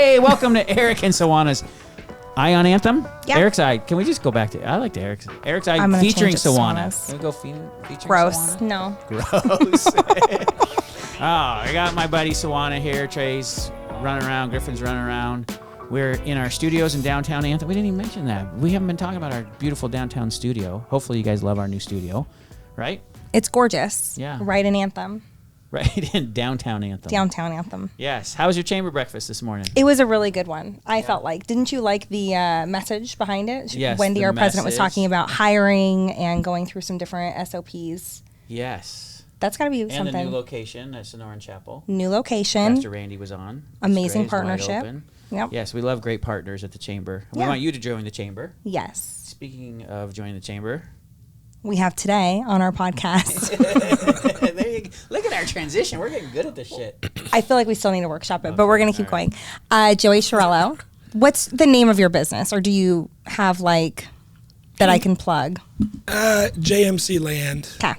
Hey, welcome to Eric and Sawana's Eye on Anthem. Yeah. Eric's Eye. Can we just go back to? I like to Eric's Eye I'm gonna featuring change it to Sawana. Sawana's. Can we go featuring Gross. Sawana? No. Gross. Oh, I got my buddy Sawana here. Trey's running around. Griffin's running around. We're in our studios in downtown Anthem. We didn't even mention that. We haven't been talking about our beautiful downtown studio. Hopefully you guys love our new studio, right? It's gorgeous. Yeah. Right in Anthem. Right in downtown Anthem. Downtown Anthem. Yes. How was your chamber breakfast this morning? It was a really good one. I felt like. Didn't you like the message behind it? Yes, Wendy, the our president, was message. talking about hiring and going through some different SOPs. Yes. That's got to be And something. the new location at Sonoran Chapel. New location. Pastor Randy was on. It's Amazing great. It's wide partnership. open. Yep. Yes, we love great partners at the chamber. We Yeah. want you to join the chamber. Yes. Speaking of joining the chamber. We have today on our podcast. There you go. Look at our transition. We're getting good at this shit. I feel like we still need to workshop it, but we're going to keep all right. going. Joey Chiarello. What's the name of your business? Or do you have like that I can plug? JMC Land. Okay.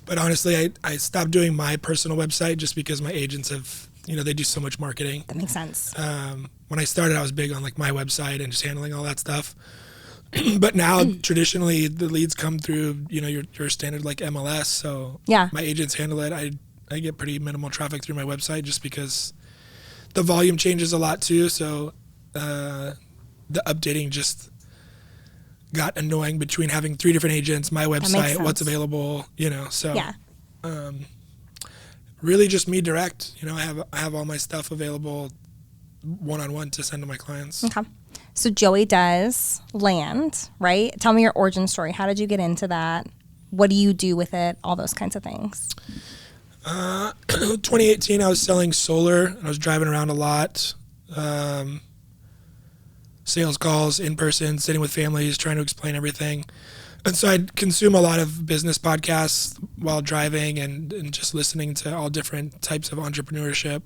But honestly, I stopped doing my personal website just because my agents have, they do so much marketing. That makes sense. When I started, I was big on like my website and just handling all that stuff. But now, traditionally, the leads come through, your standard like MLS. So Yeah. my agents handle it. I get pretty minimal traffic through my website just because the volume changes a lot too. So the updating just got annoying between having 3 different agents, my makes website, what's sense. available, so Yeah. really just me direct. I have all my stuff available one-on-one to send to my clients. Okay. So Joey does land, right? Tell me your origin story. How did you get into that? What do you do with it? All those kinds of things. 2018, I was selling solar, and I was driving around a lot. Sales calls, in person, sitting with families, trying to explain everything. And so I'd consume a lot of business podcasts while driving and just listening to all different types of entrepreneurship.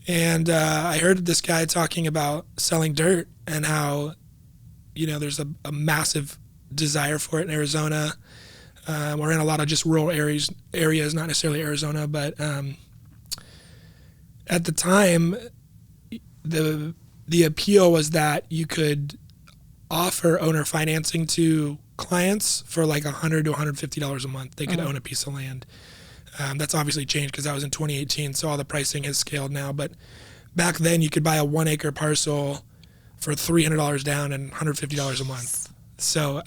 And I heard this guy talking about selling dirt and how, there's a massive desire for it in Arizona. We're in a lot of just rural areas, not necessarily Arizona, but at the time, the appeal was that you could offer owner financing to clients for like $100 to $150 a month. They could own a piece of land. That's obviously changed because that was in 2018, so all the pricing has scaled now. But back then, you could buy a 1 acre parcel for $300 down and $150 a month. So,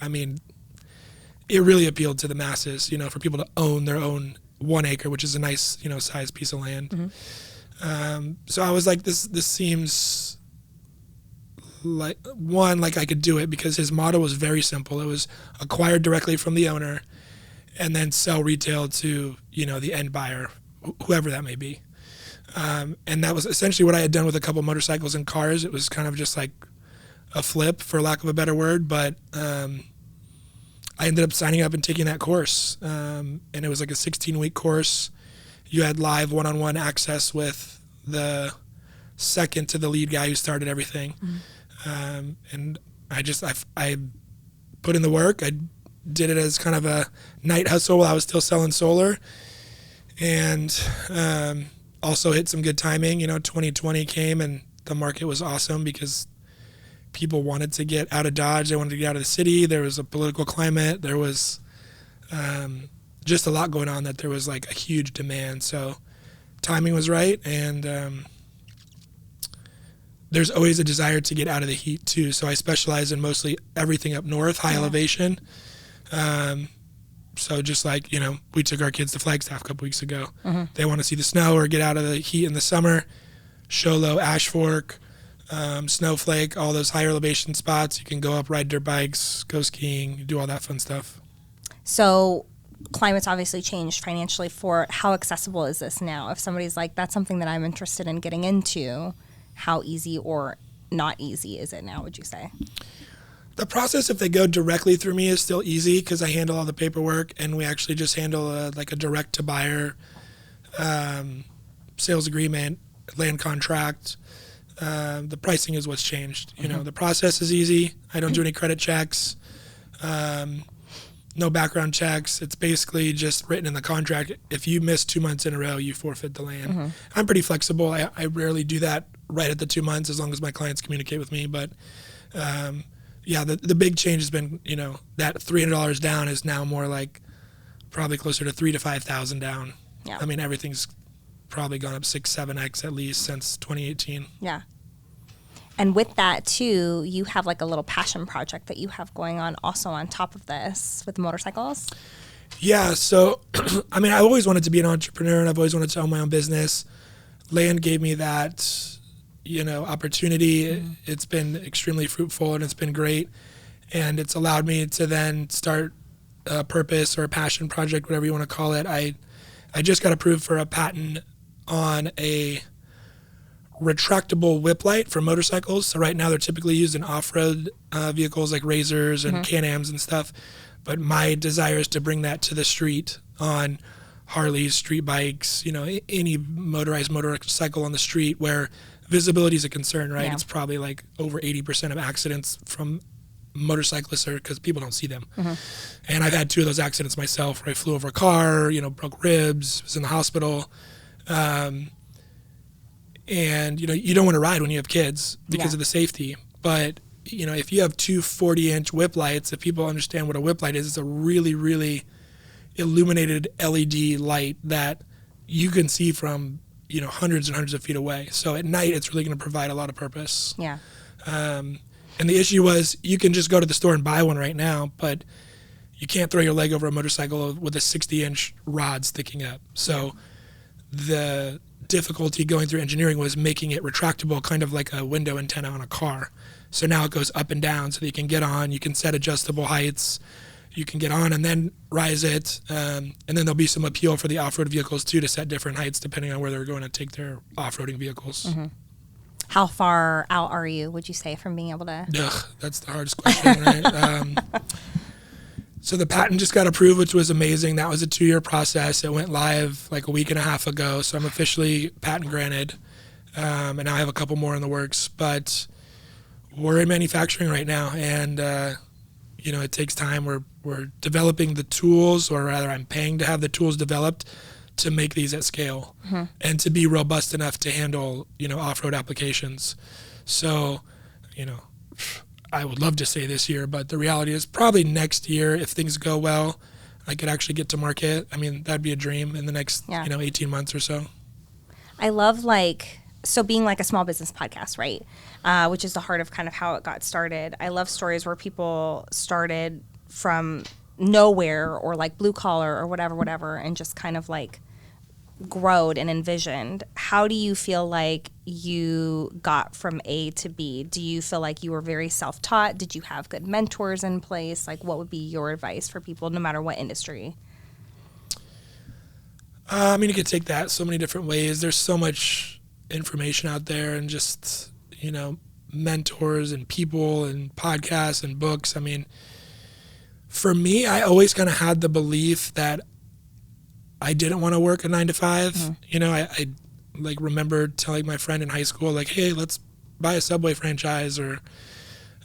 it really appealed to the masses, for people to own their own 1 acre, which is a nice, sized piece of land. Mm-hmm. So I was like, this seems like I could do it because his model was very simple. It was acquired directly from the owner and then sell retail to, the end buyer, whoever that may be. And that was essentially what I had done with a couple motorcycles and cars. It was kind of just like a flip, for lack of a better word, but I ended up signing up and taking that course. And it was like a 16-week course. You had live one-on-one access with the second to the lead guy who started everything. And I put in the work. I did it as kind of a night hustle while I was still selling solar, and also hit some good timing. 2020 came and the market was awesome because people wanted to get out of Dodge. They wanted to get out of the city. There was a political climate. There was just a lot going on that there was like a huge demand. So timing was right, and there's always a desire to get out of the heat too. So I specialize in mostly everything up north, high elevation. So just like, we took our kids to Flagstaff a couple weeks ago. They want to see the snow or get out of the heat in the summer. Show Low, Ash Fork, Snowflake, all those higher elevation spots. You can go up, ride dirt bikes, go skiing, do all that fun stuff. So climate's obviously changed financially. For how accessible is this now? If somebody's like, that's something that I'm interested in getting into, how easy or not easy is it now, would you say? The process, if they go directly through me, is still easy because I handle all the paperwork, and we actually just handle a direct to buyer sales agreement, land contract. The pricing is what's changed. The process is easy. I don't do any credit checks. no background checks. It's basically just written in the contract. If you miss 2 months in a row, you forfeit the land. I'm pretty flexible. I rarely do that right at the 2 months as long as my clients communicate with me. But yeah, the big change has been, that $300 down is now more like probably closer to $3,000 to $5,000 down. Yeah. I mean, everything's probably gone up 6-7x at least since 2018. Yeah. And with that too, you have like a little passion project that you have going on also on top of this with motorcycles. Yeah. So, I mean, I always wanted to be an entrepreneur and I've always wanted to own my own business. Land gave me that, opportunity. It's been extremely fruitful and it's been great. And it's allowed me to then start a purpose or a passion project, whatever you want to call it. I just got approved for a patent on a retractable whip light for motorcycles. So right now they're typically used in off-road vehicles like Razors and Can-Ams and stuff. But my desire is to bring that to the street on Harleys, street bikes, any motorized motorcycle on the street where visibility is a concern, right? Yeah. It's probably like over 80% of accidents from motorcyclists are because people don't see them. And I've had 2 of those accidents myself where I flew over a car, broke ribs, was in the hospital. And, you don't want to ride when you have kids because of the safety. But, if you have 2 40-inch whip lights, if people understand what a whip light is, it's a really, really illuminated LED light that you can see from, hundreds and hundreds of feet away. So at night, it's really going to provide a lot of purpose. Yeah. And the issue was you can just go to the store and buy one right now, but you can't throw your leg over a motorcycle with a 60-inch rod sticking up. So the difficulty going through engineering was making it retractable, kind of like a window antenna on a car. So now it goes up and down so that you can get on, you can set adjustable heights, you can get on and then rise it. And then there'll be some appeal for the off-road vehicles too to set different heights depending on where they're going to take their off-roading vehicles. How far out are you, would you say, from being able to? Ugh, that's the hardest question, right? So the patent just got approved, which was amazing. That was a 2-year process. It went live like a week and a half ago. So I'm officially patent granted. And now I have a couple more in the works. But we're in manufacturing right now. And, it takes time. We're developing the tools, or rather I'm paying to have the tools developed to make these at scale and to be robust enough to handle, off-road applications. So, I would love to say this year, but the reality is probably next year, if things go well, I could actually get to market. I mean, that'd be a dream in the next, 18 months or so. I love being like a small business podcast, right? Which is the heart of kind of how it got started. I love stories where people started from nowhere or like blue collar or whatever, and just kind of like growed and envisioned. How do you feel like you got from A to B? Do you feel like you were very self-taught? Did you have good mentors in place? Like, what would be your advice for people no matter what industry? You could take that so many different ways. There's so much information out there and just, mentors and people and podcasts and books. I mean, for me, I always kind of had the belief that I didn't want to work a 9 to 5. I like remember telling my friend in high school, like, hey, let's buy a Subway franchise or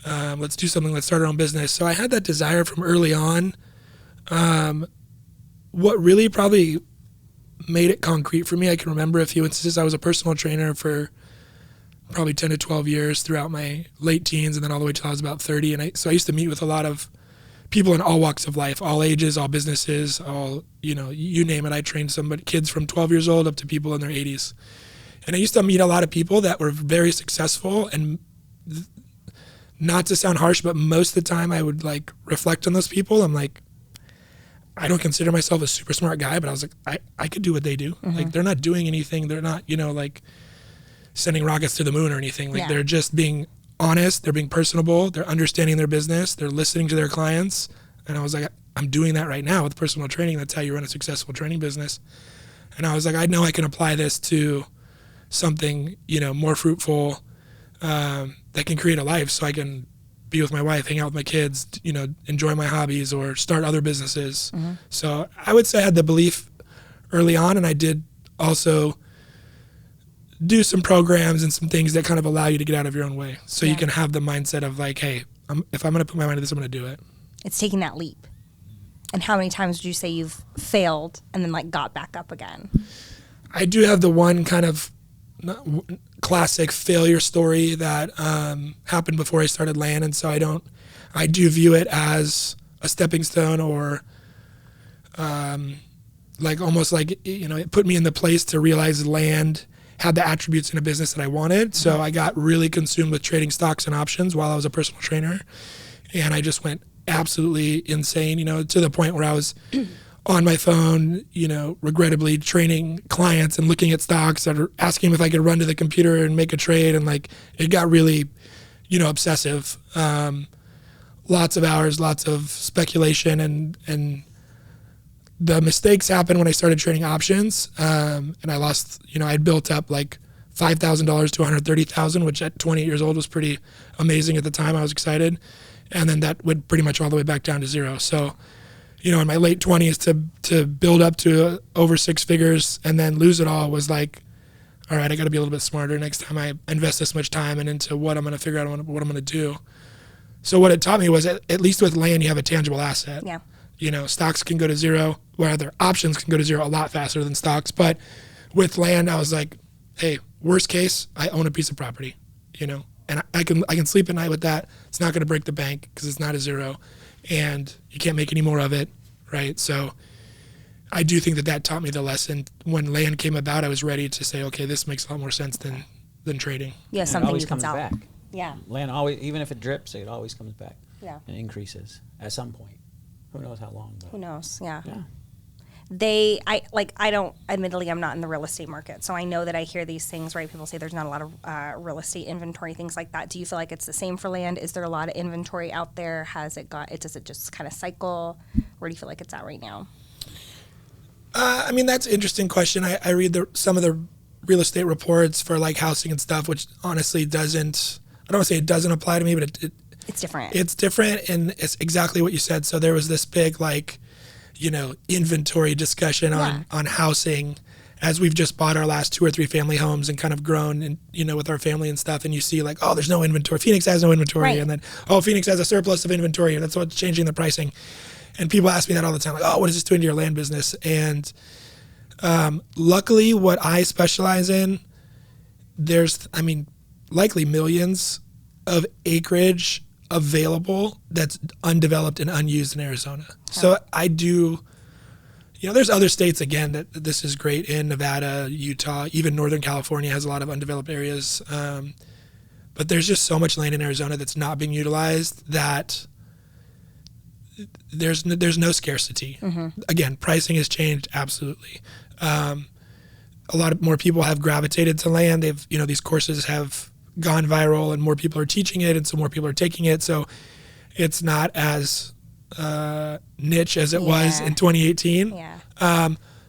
let's do something, let's start our own business. So I had that desire from early on. What really probably made it concrete for me, I can remember a few instances. I was a personal trainer for probably 10 to 12 years throughout my late teens and then all the way till I was about 30. And so I used to meet with a lot of people in all walks of life, all ages, all businesses, all, you name it. I trained kids from 12 years old up to people in their 80s. And I used to meet a lot of people that were very successful, and not to sound harsh, but most of the time I would like reflect on those people. I'm like, I don't consider myself a super smart guy, but I was like, I could do what they do. Like, they're not doing anything. They're not, like sending rockets to the moon or anything. Like, they're just being honest, they're being personable, they're understanding their business, they're listening to their clients. And I was like, I'm doing that right now with personal training. That's how you run a successful training business. And I was like, I know I can apply this to something, more fruitful, that can create a life so I can be with my wife, hang out with my kids, enjoy my hobbies or start other businesses. So I would say I had the belief early on, and I did also do some programs and some things that kind of allow you to get out of your own way. So you can have the mindset of like, hey, if I'm going to put my mind to this, I'm going to do it. It's taking that leap. And how many times would you say you've failed and then like got back up again? I do have the one kind of classic failure story that happened before I started Land, and so I do view it as a stepping stone, or like almost like, you know, it put me in the place to realize Land had the attributes in a business that I wanted. So I got really consumed with trading stocks and options while I was a personal trainer, and I just went absolutely insane, you know, to the point where I was on my phone, you know, regrettably training clients and looking at stocks and asking them if I could run to the computer and make a trade. And like, it got really, you know, obsessive. Lots of hours, lots of speculation, and the mistakes happened when I started trading options. And I lost, you know, I'd built up like $5,000 to $130,000, which at 28 years old was pretty amazing at the time. I was excited. And then that went pretty much all the way back down to zero. So, you know, in my late 20s to build up to over six figures and then lose it all was like, all right, I got to be a little bit smarter next time I invest this much time and into what I'm going to figure out what I'm going to do. So what it taught me was at least with Land, you have a tangible asset. Yeah. You know, stocks can go to zero, where other options can go to zero a lot faster than stocks. But with Land, I was like, hey, worst case, I own a piece of property, you know, and I can sleep at night with that. It's not going to break the bank because it's not a zero, and you can't make any more of it, right? So I do think that taught me the lesson. When Land came about, I was ready to say, okay, this makes a lot more sense than trading. Yeah, And something it always you can comes sell. back. Yeah. Land always, even if it drips, it always comes back. Yeah. And increases at some point. Who knows how long? But Who knows? Yeah. yeah. Admittedly, I'm not in the real estate market, so I know that I hear these things, right? People say there's not a lot of real estate inventory, things like that. Do you feel like it's the same for Land? Is there a lot of inventory out there? Does it just kind of cycle? Where do you feel like it's at right now? I mean, that's an interesting question. I read some of the real estate reports for like housing and stuff, which honestly doesn't, I don't want to say it doesn't apply to me, but It's different. It's different, and it's exactly what you said. So there was this big, like, you know, inventory discussion on housing as we've just bought our last 2 or 3 family homes and kind of grown, and you know, with our family and stuff. And you see like, oh, there's no inventory. Phoenix has no inventory, Right. and then Phoenix has a surplus of inventory, and that's what's changing the pricing. And people ask me that all the time, like, oh, what is this doing to your land business? And luckily, what I specialize in, there's, I mean, likely millions of acreage available that's undeveloped and unused in Arizona. So I do, you know, there's other states, again, that this is great in. Nevada, Utah, even Northern California has a lot of undeveloped areas. But there's just so much land in Arizona that's not being utilized that there's no scarcity. Mm-hmm. Again, pricing has changed, absolutely. A lot more people have gravitated to land. They've, you know, these courses have gone viral and more people are teaching it, and so more people are taking it. So it's not as niche as it was in 2018. Yeah.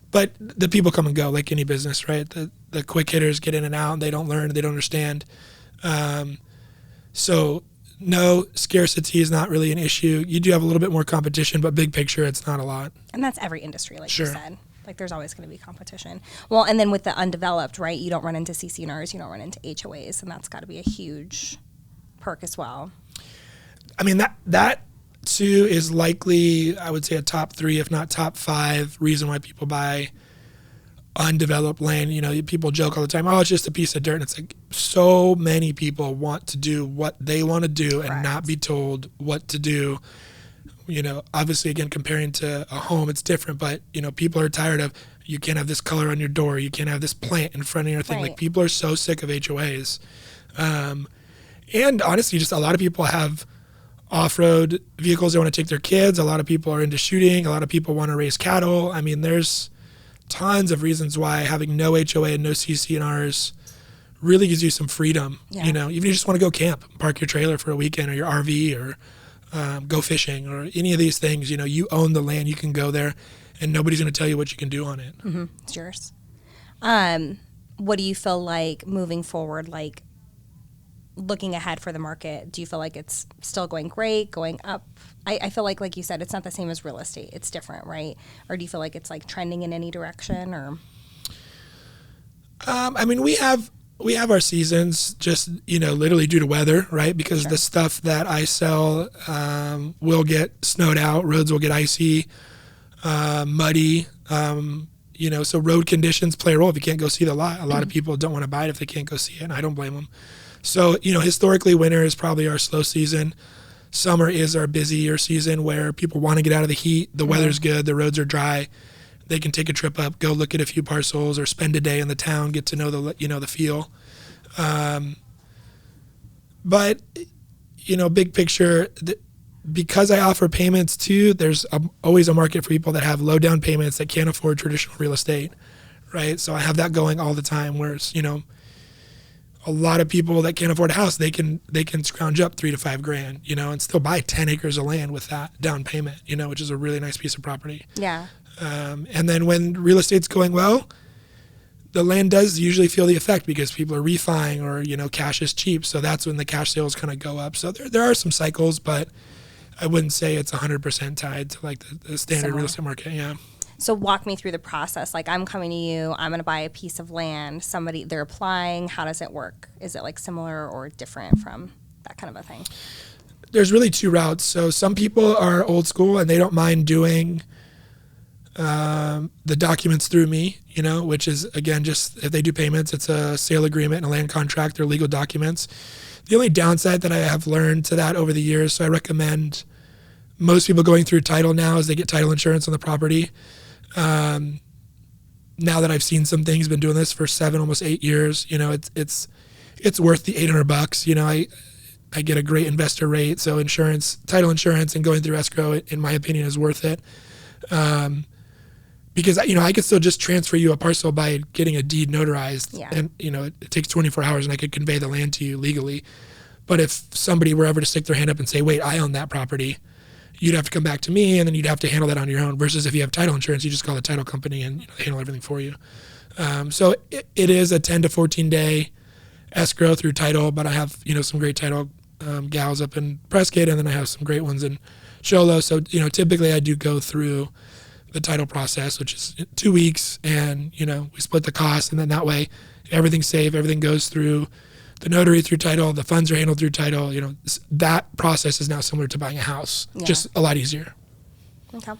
But the people come and go like any business, right? The quick hitters get in and out, and they don't learn, they don't understand. So no, scarcity is not really an issue. You do have a little bit more competition, but big picture, it's not a lot. And that's every industry, like Sure. you said. Like there's always going to be competition. Well, and then with the undeveloped, right, you don't run into CC&Rs, you don't run into HOAs, and that's got to be a huge perk as well. I mean, that too is likely, I would say, a top 3, if not top 5 reason why people buy undeveloped land. You know, people joke all the time, oh, it's just a piece of dirt. And it's like, so many people want to do what they want to do and not be told what to do. You know, obviously, again, comparing to a home, it's different, but, you know, people are tired of, you can't have this color on your door, you can't have this plant in front of your thing. Right. Like, people are so sick of HOAs. And honestly, just a lot of people have off-road vehicles they want to take their kids. A lot of people are into shooting. A lot of people want to raise cattle. I mean, there's tons of reasons why having no HOA and no CC&Rs really gives you some freedom. Yeah. You know, even if you just want to go camp, park your trailer for a weekend, or your RV, or go fishing, or any of these things. You know, you own the land. You can go there, and nobody's going to tell you what you can do on it. Mm-hmm. It's yours. What do you feel like moving forward, like looking ahead for the market? Do you feel like it's still going great, going up? I feel like you said, it's not the same as real estate. It's different, right? Or do you feel like it's like trending in any direction? Or I mean, we have our seasons, just, you know, literally due to weather, right? Because Sure. the stuff that I sell will get snowed out, roads will get icy. muddy. So road conditions play a role. If you can't go see the lot, a lot of people don't want to buy it if they can't go see it, and I don't blame them. So, historically, winter is probably our slow season. Summer is our busier season where people want to get out of the heat. The weather's good. The roads are dry. They can take a trip up, go look at a few parcels, or spend a day in the town, get to know the feel. But big picture, because I offer payments too, there's always a market for people that have low down payments that can't afford traditional real estate, right? So I have that going all the time. Whereas a lot of people that can't afford a house, they can scrounge up $3,000 to $5,000, and still buy 10 acres of land with that down payment, which is a really nice piece of property. Yeah. And then when real estate's going well, the land does usually feel the effect because people are refining or, cash is cheap. So that's when the cash sales kind of go up. So there are some cycles, but I wouldn't say it's 100% tied to like the standard real estate market. Yeah. So walk me through the process. Like I'm coming to you, I'm going to buy a piece of land. They're applying. How does it work? Is it like similar or different from that kind of a thing? There's really two routes. So some people are old school and they don't mind doing the documents through me, which is, again, just if they do payments, it's a sale agreement and a land contract. They're legal documents. The only downside that I have learned to that over the years, so I recommend most people going through title now is they get title insurance on the property. Now that I've seen some things, been doing this for 7, almost 8 years, it's worth the $800. I get a great investor rate. So title insurance and going through escrow, in my opinion, is worth it. Because, I could still just transfer you a parcel by getting a deed notarized. Yeah. And, it takes 24 hours and I could convey the land to you legally. But if somebody were ever to stick their hand up and say, wait, I own that property, you'd have to come back to me and then you'd have to handle that on your own. Versus if you have title insurance, you just call the title company and they handle everything for you. So it is a 10 to 14 day escrow through title, but I have, some great title gals up in Prescott, and then I have some great ones in Sholo. So, typically I do go through the title process, which is 2 weeks, and we split the cost, and then that way everything's safe, everything goes through the notary through title, the funds are handled through title. That process is now similar to buying a house, just a lot easier. Okay.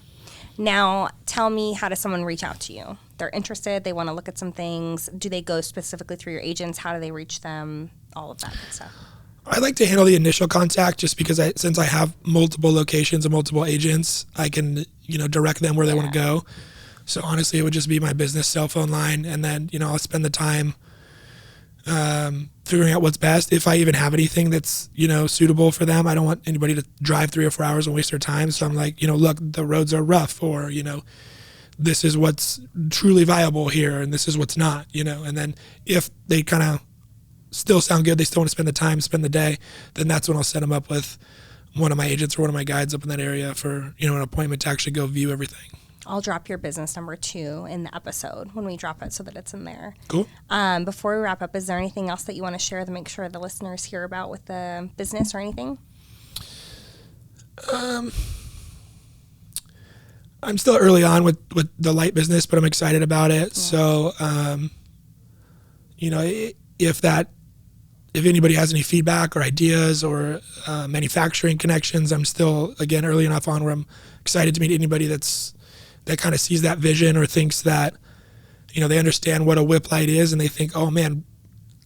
Now tell me, how does someone reach out to you? They're interested, they want to look at some things. Do they go specifically through your agents? How do they reach them? All of that good stuff. I like to handle the initial contact just because since I have multiple locations and multiple agents, I can, direct them where they want to go. So honestly, it would just be my business cell phone line. And then, I'll spend the time figuring out what's best. If I even have anything that's, suitable for them, I don't want anybody to drive 3 or 4 hours and waste their time. So I'm like, look, the roads are rough, or, this is what's truly viable here and this is what's not, and then if they kind of still sound good, they still want to spend the time, spend the day, then that's when I'll set them up with one of my agents or one of my guides up in that area for, an appointment to actually go view everything. I'll drop your business number too in the episode when we drop it so that it's in there. Cool. Before we wrap up, is there anything else that you want to share to make sure the listeners hear about with the business or anything? I'm still early on with the light business, but I'm excited about it. Yeah. So, if anybody has any feedback or ideas or manufacturing connections, I'm still, again, early enough on where I'm excited to meet anybody that kind of sees that vision or thinks that, they understand what a whip light is and they think, oh man,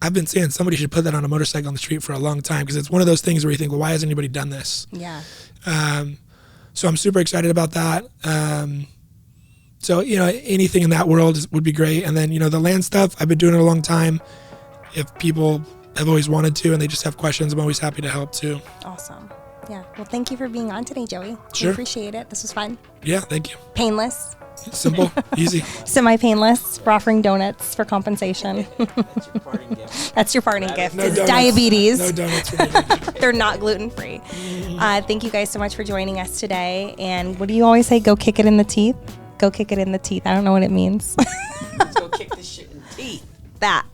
I've been saying somebody should put that on a motorcycle on the street for a long time, because it's one of those things where you think, well, why hasn't anybody done this? Yeah. So I'm super excited about that. So, anything in that world would be great. And then, the land stuff, I've been doing it a long time. If people have always wanted to and they just have questions, I'm always happy to help too. Awesome. Yeah. Well, thank you for being on today, Joey. Sure. I appreciate it. This was fun. Yeah, thank you. Painless. Simple, easy. Semi-painless. We're offering donuts for compensation. That's your parting gift. That's your parting gift. No it's donuts. Diabetes. No donuts for me. They're not gluten-free. Thank you guys so much for joining us today. And what do you always say? Go kick it in the teeth? Go kick it in the teeth. I don't know what it means. Let's go kick this shit in the teeth. That.